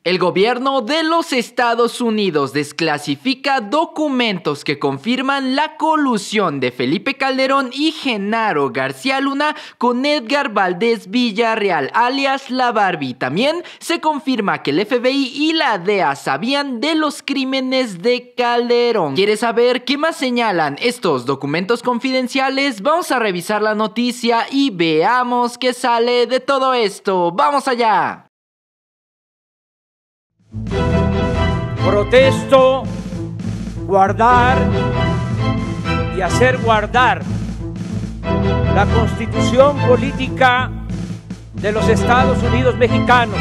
El gobierno de los Estados Unidos desclasifica documentos que confirman la colusión de Felipe Calderón y Genaro García Luna con Edgar Valdez Villarreal, alias La Barbie. También se confirma que el FBI y la DEA sabían de los crímenes de Calderón. ¿Quieres saber qué más señalan estos documentos confidenciales? Vamos a revisar la noticia y veamos qué sale de todo esto. ¡Vamos allá! Protesto guardar y hacer guardar la Constitución política de los Estados Unidos mexicanos.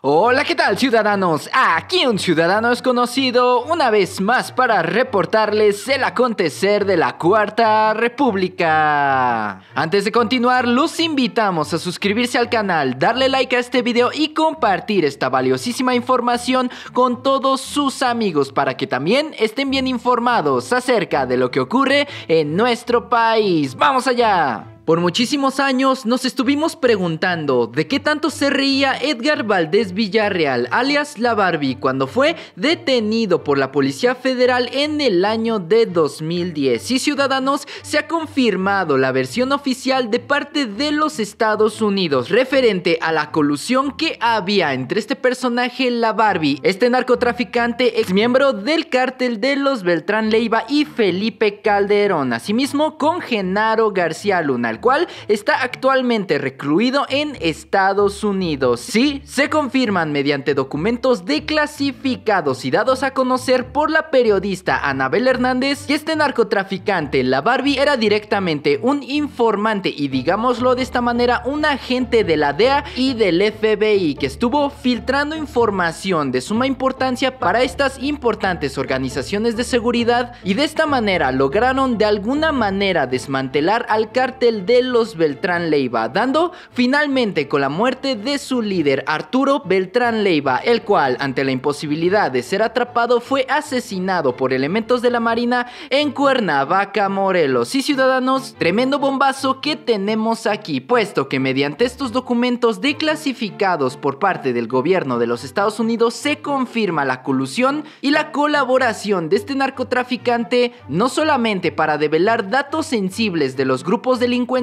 Hola, ¿qué tal, ciudadanos? Aquí un ciudadano desconocido, una vez más para reportarles el acontecer de la Cuarta República. Antes de continuar, los invitamos a suscribirse al canal, darle like a este video y compartir esta valiosísima información con todos sus amigos para que también estén bien informados acerca de lo que ocurre en nuestro país. ¡Vamos allá! Por muchísimos años nos estuvimos preguntando de qué tanto se reía Edgar Valdez Villarreal, alias La Barbie, cuando fue detenido por la Policía Federal en el año de 2010. Y ciudadanos, se ha confirmado la versión oficial de parte de los Estados Unidos referente a la colusión que había entre este personaje, La Barbie, este narcotraficante ex miembro del cártel de los Beltrán Leiva y Felipe Calderón, asimismo con Genaro García Luna, el cual está actualmente recluido en Estados Unidos. Sí, se confirman mediante documentos declasificados y dados a conocer por la periodista Anabel Hernández que este narcotraficante, La Barbie, era directamente un informante y, digámoslo de esta manera, un agente de la DEA y del FBI que estuvo filtrando información de suma importancia para estas importantes organizaciones de seguridad, y de esta manera lograron de alguna manera desmantelar al cártel de los Beltrán Leiva, dando finalmente con la muerte de su líder Arturo Beltrán Leiva, el cual, ante la imposibilidad de ser atrapado, fue asesinado por elementos de la Marina en Cuernavaca, Morelos. Y ciudadanos, tremendo bombazo que tenemos aquí, puesto que mediante estos documentos declasificados por parte del gobierno de los Estados Unidos se confirma la colusión y la colaboración de este narcotraficante, no solamente para develar datos sensibles de los grupos delincuenciales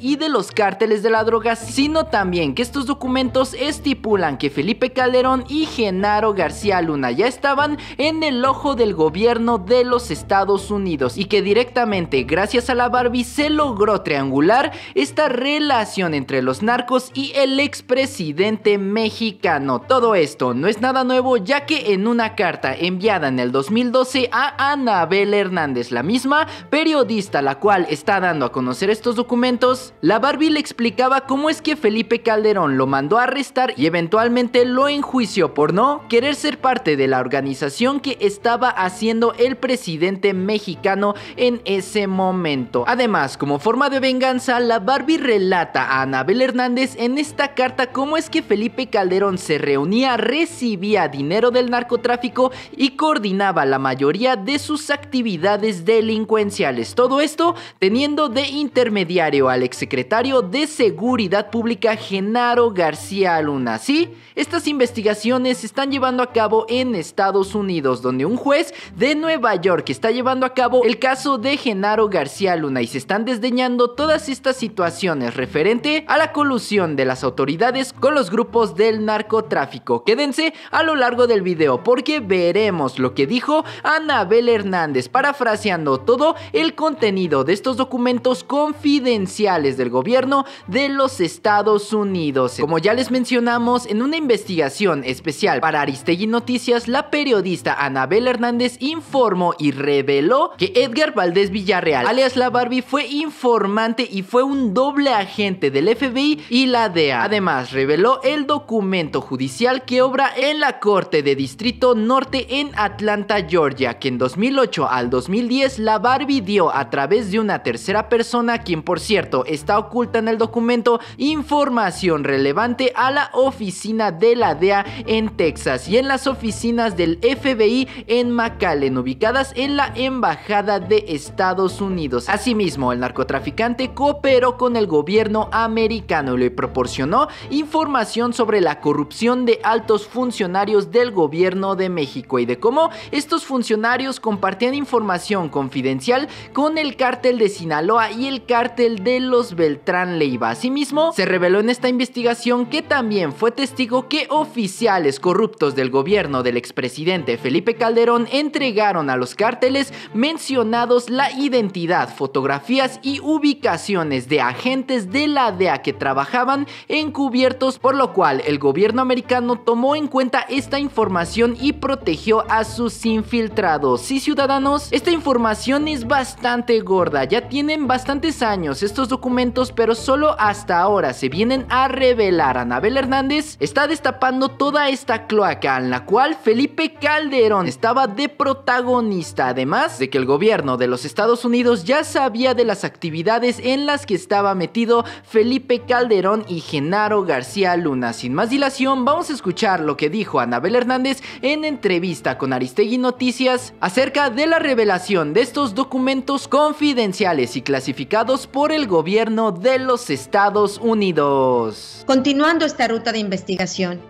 y de los cárteles de la droga, sino también que estos documentos estipulan que Felipe Calderón y Genaro García Luna ya estaban en el ojo del gobierno de los Estados Unidos y que directamente gracias a La Barbie se logró triangular esta relación entre los narcos y el expresidente mexicano. Todo esto no es nada nuevo, ya que en una carta enviada en el 2012 a Anabel Hernández, la misma periodista la cual está dando a conocer estos documentos, La Barbie le explicaba cómo es que Felipe Calderón lo mandó a arrestar y eventualmente lo enjuició por no querer ser parte de la organización que estaba haciendo el presidente mexicano en ese momento. Además, como forma de venganza, La Barbie relata a Anabel Hernández en esta carta cómo es que Felipe Calderón se reunía, recibía dinero del narcotráfico y coordinaba la mayoría de sus actividades delincuenciales. Todo esto teniendo de intermediario al exsecretario de Seguridad Pública Genaro García Luna. Sí, estas investigaciones se están llevando a cabo en Estados Unidos, donde un juez de Nueva York está llevando a cabo el caso de Genaro García Luna y se están desdeñando todas estas situaciones referente a la colusión de las autoridades con los grupos del narcotráfico. Quédense a lo largo del video porque veremos lo que dijo Anabel Hernández, parafraseando todo el contenido de estos documentos confidenciales del gobierno de los Estados Unidos. Como ya les mencionamos, en una investigación especial para Aristegui Noticias, la periodista Anabel Hernández informó y reveló que Edgar Valdez Villarreal, alias La Barbie, fue informante y fue un doble agente del FBI y la DEA. Además, reveló el documento judicial que obra en la Corte de Distrito Norte en Atlanta, Georgia, que en 2008 al 2010 La Barbie dio a través de una tercera persona, quien por por cierto, está oculta en el documento información relevante a la oficina de la DEA en Texas y en las oficinas del FBI en McAllen, ubicadas en la Embajada de Estados Unidos. Asimismo, el narcotraficante cooperó con el gobierno americano y le proporcionó información sobre la corrupción de altos funcionarios del gobierno de México y de cómo estos funcionarios compartían información confidencial con el cártel de Sinaloa y el cártel de los Beltrán Leiva. Asimismo, se reveló en esta investigación que también fue testigo que oficiales corruptos del gobierno del expresidente Felipe Calderón entregaron a los cárteles mencionados la identidad, fotografías y ubicaciones de agentes de la DEA que trabajaban encubiertos, por lo cual el gobierno americano tomó en cuenta esta información y protegió a sus infiltrados. Sí, ciudadanos, esta información es bastante gorda, ya tienen bastantes años estos documentos, pero solo hasta ahora se vienen a revelar. Anabel Hernández está destapando toda esta cloaca en la cual Felipe Calderón estaba de protagonista, además de que el gobierno de los Estados Unidos ya sabía de las actividades en las que estaba metido Felipe Calderón y Genaro García Luna. Sin más dilación, vamos a escuchar lo que dijo Anabel Hernández en entrevista con Aristegui Noticias acerca de la revelación de estos documentos confidenciales y clasificados por el gobierno de los Estados Unidos. Continuando esta ruta de investigación,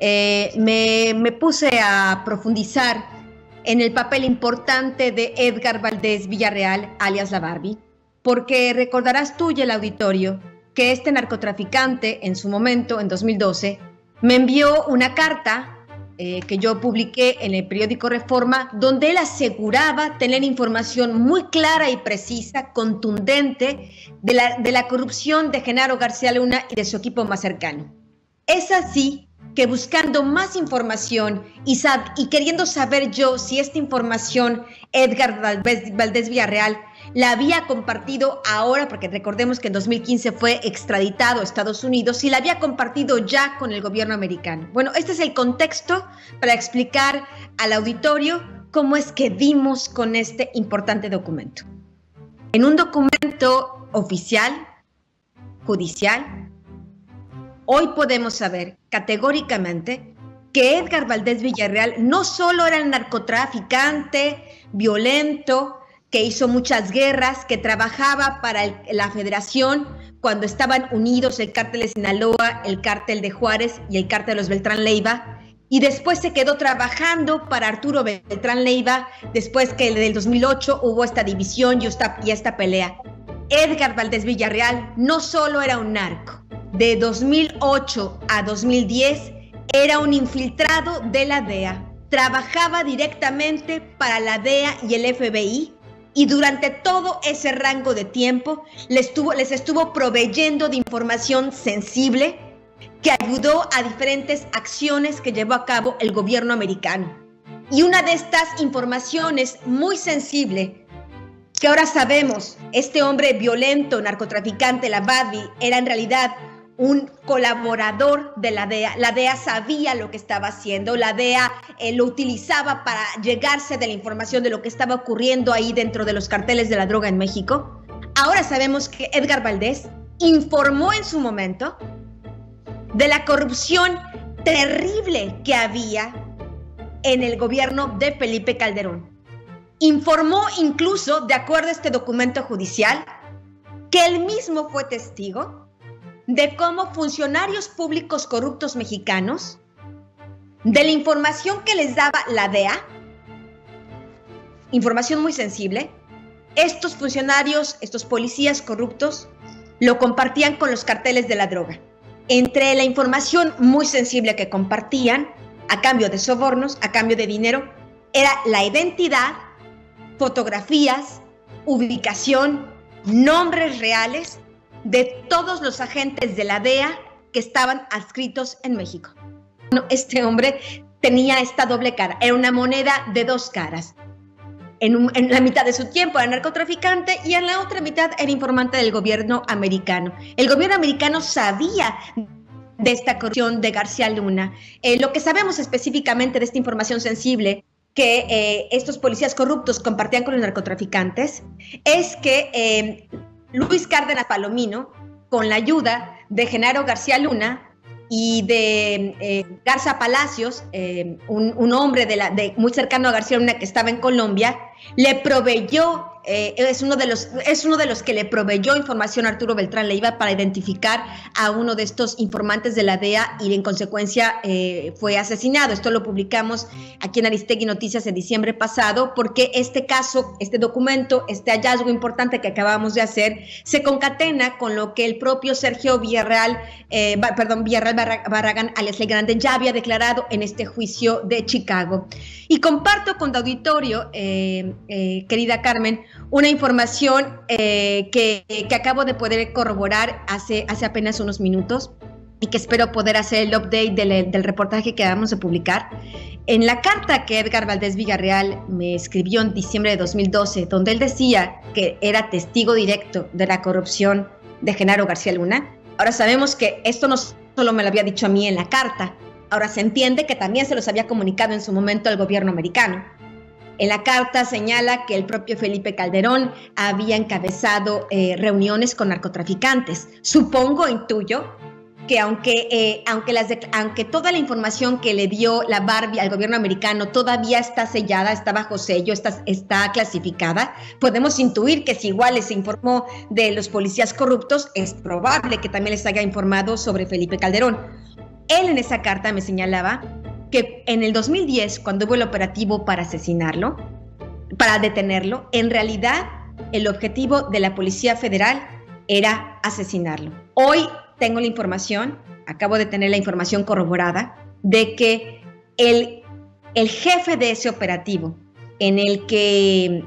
me puse a profundizar en el papel importante de Edgar Valdez Villarreal, alias La Barbie, porque recordarás tú y el auditorio que este narcotraficante en su momento, en 2012, me envió una carta que yo publiqué en el periódico Reforma, donde él aseguraba tener información muy clara y precisa, contundente, de la corrupción de Genaro García Luna y de su equipo más cercano. Es así que buscando más información y queriendo saber yo si esta información Edgar Valdez Villarreal la había compartido ahora, porque recordemos que en 2015 fue extraditado a Estados Unidos, y la había compartido ya con el gobierno americano. Bueno, este es el contexto para explicar al auditorio cómo es que dimos con este importante documento. En un documento oficial, judicial, hoy podemos saber categóricamente que Edgar Valdez Villarreal no solo era el narcotraficante violento, que hizo muchas guerras, que trabajaba para la Federación cuando estaban unidos el cártel de Sinaloa, el cártel de Juárez y el cártel de los Beltrán Leiva, y después se quedó trabajando para Arturo Beltrán Leiva, después que en el 2008 hubo esta división y esta pelea. Edgar Valdez Villarreal no solo era un narco, de 2008 a 2010 era un infiltrado de la DEA, trabajaba directamente para la DEA y el FBI, y durante todo ese rango de tiempo les estuvo proveyendo de información sensible que ayudó a diferentes acciones que llevó a cabo el gobierno americano. Y una de estas informaciones muy sensible, que ahora sabemos, este hombre violento, narcotraficante, La Barbie, era en realidad un colaborador de la DEA. La DEA sabía lo que estaba haciendo, la DEA lo utilizaba para llegarse de la información de lo que estaba ocurriendo ahí dentro de los carteles de la droga en México. Ahora sabemos que Edgar Valdez informó en su momento de la corrupción terrible que había en el gobierno de Felipe Calderón. Informó incluso, de acuerdo a este documento judicial, que él mismo fue testigo de cómo funcionarios públicos corruptos mexicanos, de la información que les daba la DEA, información muy sensible, estos funcionarios, estos policías corruptos, lo compartían con los carteles de la droga. Entre la información muy sensible que compartían, a cambio de sobornos, a cambio de dinero, era la identidad, fotografías, ubicación, nombres reales de todos los agentes de la DEA que estaban adscritos en México. Bueno, este hombre tenía esta doble cara, era una moneda de dos caras. En la mitad de su tiempo era narcotraficante y en la otra mitad era informante del gobierno americano. El gobierno americano sabía de esta corrupción de García Luna. Lo que sabemos específicamente de esta información sensible que estos policías corruptos compartían con los narcotraficantes es que Luis Cárdenas Palomino, con la ayuda de Genaro García Luna y de Garza Palacios, un hombre muy cercano a García Luna que estaba en Colombia, le proveyó, es uno de los que le proveyó información a Arturo Beltrán Leiva para identificar a uno de estos informantes de la DEA y en consecuencia fue asesinado. Esto lo publicamos aquí en Aristegui Noticias en diciembre pasado, porque este caso, este documento, este hallazgo importante que acabamos de hacer, se concatena con lo que el propio Sergio Villarreal Barragán, alias El Grande, ya había declarado en este juicio de Chicago. Y comparto con tu auditorio, querida Carmen, una información que acabo de poder corroborar hace apenas unos minutos y que espero poder hacer el update del reportaje que acabamos de publicar. En la carta que Edgar Valdés Villarreal me escribió en diciembre de 2012, donde él decía que era testigo directo de la corrupción de Genaro García Luna, ahora sabemos que esto no solo me lo había dicho a mí en la carta, ahora se entiende que también se los había comunicado en su momento al gobierno americano. En la carta señala que el propio Felipe Calderón había encabezado reuniones con narcotraficantes. Supongo, intuyo, que aunque toda la información que le dio la Barbie al gobierno americano todavía está sellada, está bajo sello, está clasificada, podemos intuir que si igual les informó de los policías corruptos, es probable que también les haya informado sobre Felipe Calderón. Él en esa carta me señalaba que en el 2010, cuando hubo el operativo para asesinarlo, para detenerlo, en realidad el objetivo de la Policía Federal era asesinarlo. Hoy tengo la información, acabo de tener la información corroborada, de que el jefe de ese operativo, en el que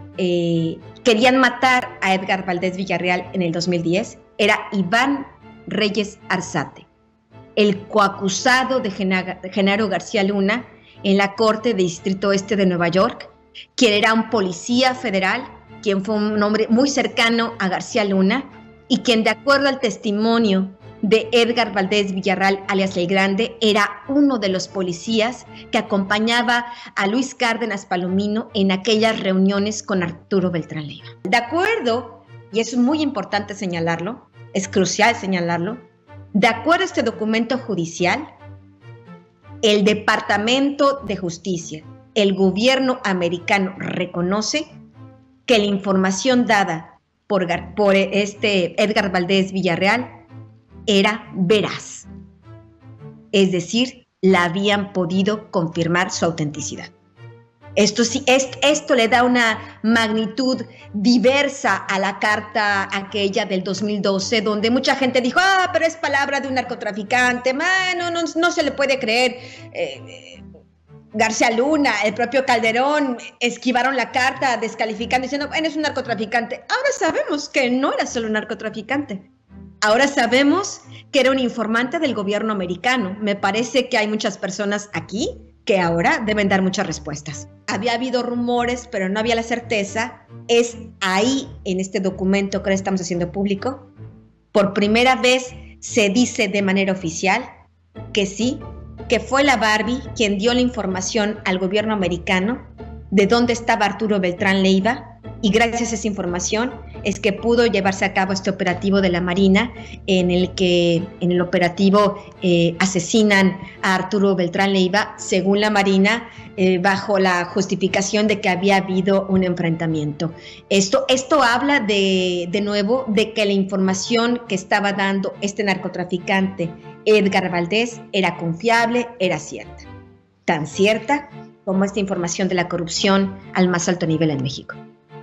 querían matar a Edgar Valdés Villarreal en el 2010, era Iván Reyes Arzate, el coacusado de Genaro García Luna en la Corte de Distrito Este de Nueva York, quien era un policía federal, quien fue un hombre muy cercano a García Luna y quien, de acuerdo al testimonio de Edgar Valdés Villarreal, alias El Grande, era uno de los policías que acompañaba a Luis Cárdenas Palomino en aquellas reuniones con Arturo Beltrán Leiva. De acuerdo, y es muy importante señalarlo, es crucial señalarlo, de acuerdo a este documento judicial, el Departamento de Justicia, el gobierno americano reconoce que la información dada por Edgar Valdés Villarreal era veraz. Es decir, la habían podido confirmar su autenticidad. Esto le da una magnitud diversa a la carta aquella del 2012, donde mucha gente dijo, pero es palabra de un narcotraficante, no se le puede creer. García Luna, el propio Calderón, esquivaron la carta descalificando, diciendo, es un narcotraficante. Ahora sabemos que no era solo un narcotraficante. Ahora sabemos que era un informante del gobierno americano. Me parece que hay muchas personas aquí que ahora deben dar muchas respuestas. Había habido rumores, pero no había la certeza. Es ahí, en este documento que ahora estamos haciendo público, por primera vez se dice de manera oficial que sí, que fue la Barbie quien dio la información al gobierno americano de dónde estaba Arturo Beltrán Leiva, y gracias a esa información es que pudo llevarse a cabo este operativo de la Marina, en el operativo asesinan a Arturo Beltrán Leiva, según la Marina, bajo la justificación de que había habido un enfrentamiento. Esto habla de nuevo de que la información que estaba dando este narcotraficante Edgar Valdés era confiable, era cierta. Tan cierta como esta información de la corrupción al más alto nivel en México.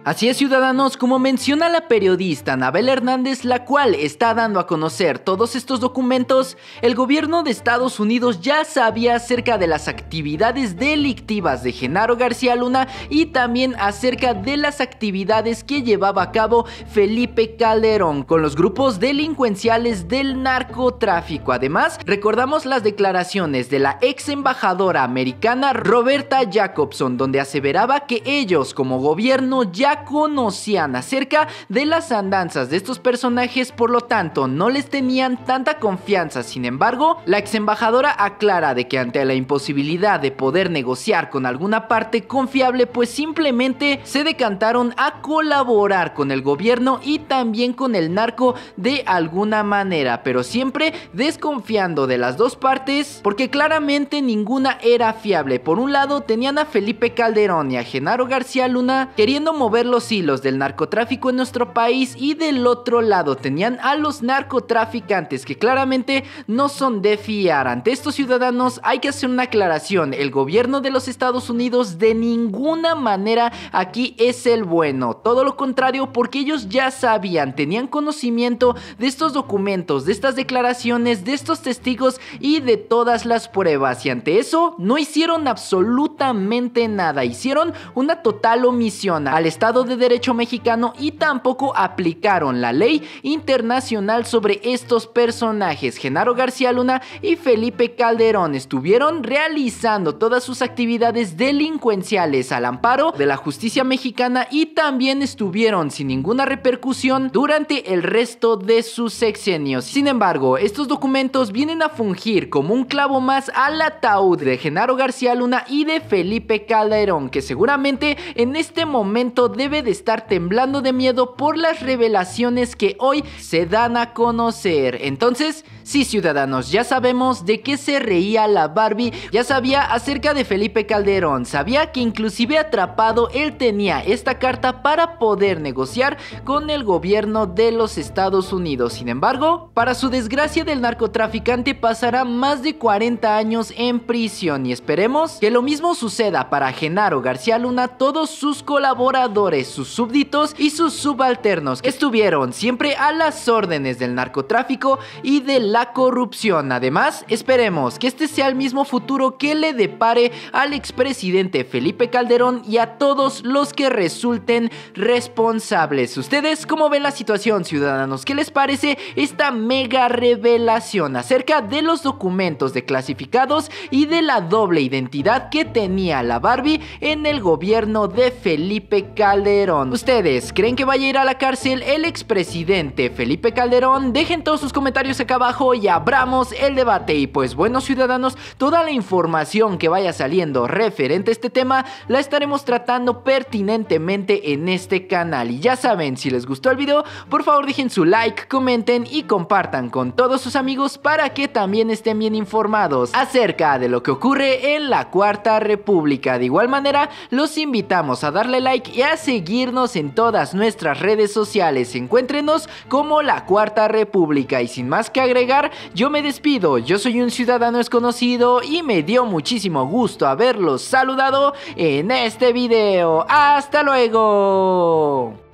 Así es, ciudadanos, como menciona la periodista Anabel Hernández, la cual está dando a conocer todos estos documentos, el gobierno de Estados Unidos ya sabía acerca de las actividades delictivas de Genaro García Luna y también acerca de las actividades que llevaba a cabo Felipe Calderón con los grupos delincuenciales del narcotráfico. Además, recordamos las declaraciones de la ex embajadora americana Roberta Jacobson, donde aseveraba que ellos como gobierno ya ya conocían acerca de las andanzas de estos personajes, por lo tanto no les tenían tanta confianza. Sin embargo, la ex embajadora aclara de que ante la imposibilidad de poder negociar con alguna parte confiable, pues simplemente se decantaron a colaborar con el gobierno y también con el narco de alguna manera, pero siempre desconfiando de las dos partes, porque claramente ninguna era fiable. Por un lado tenían a Felipe Calderón y a Genaro García Luna queriendo mover los hilos del narcotráfico en nuestro país, y del otro lado tenían a los narcotraficantes que claramente no son de fiar. Ante estos ciudadanos hay que hacer una aclaración: el gobierno de los Estados Unidos de ninguna manera aquí es el bueno, todo lo contrario, porque ellos ya sabían, tenían conocimiento de estos documentos, de estas declaraciones, de estos testigos y de todas las pruebas, y ante eso no hicieron absolutamente nada, hicieron una total omisión al Estado de Derecho mexicano y tampoco aplicaron la ley internacional sobre estos personajes. Genaro García Luna y Felipe Calderón estuvieron realizando todas sus actividades delincuenciales al amparo de la justicia mexicana y también estuvieron sin ninguna repercusión durante el resto de sus sexenios. Sin embargo, estos documentos vienen a fungir como un clavo más al ataúd de Genaro García Luna y de Felipe Calderón, que seguramente en este momento debe de estar temblando de miedo por las revelaciones que hoy se dan a conocer. Entonces, sí, ciudadanos, ya sabemos de qué se reía la Barbie, ya sabía acerca de Felipe Calderón, sabía que inclusive atrapado él tenía esta carta para poder negociar con el gobierno de los Estados Unidos. Sin embargo, para su desgracia, del narcotraficante pasará más de 40 años en prisión, y esperemos que lo mismo suceda para Genaro García Luna, todos sus colaboradores, sus súbditos y sus subalternos que estuvieron siempre a las órdenes del narcotráfico y de la corrupción. Además, esperemos que este sea el mismo futuro que le depare al expresidente Felipe Calderón y a todos los que resulten responsables. ¿Ustedes cómo ven la situación, ciudadanos? ¿Qué les parece esta mega revelación acerca de los documentos desclasificados y de la doble identidad que tenía la Barbie en el gobierno de Felipe Calderón? ¿Ustedes creen que vaya a ir a la cárcel el expresidente Felipe Calderón? Dejen todos sus comentarios acá abajo y abramos el debate. Y pues bueno, ciudadanos, toda la información que vaya saliendo referente a este tema la estaremos tratando pertinentemente en este canal. Y ya saben, si les gustó el video, por favor dejen su like, comenten y compartan con todos sus amigos para que también estén bien informados acerca de lo que ocurre en la Cuarta República. De igual manera, los invitamos a darle like y a seguirnos en todas nuestras redes sociales. Encuéntrenos como la Cuarta República. Y sin más que agregar, yo me despido. Yo soy un ciudadano desconocido y me dio muchísimo gusto haberlos saludado en este video. ¡Hasta luego!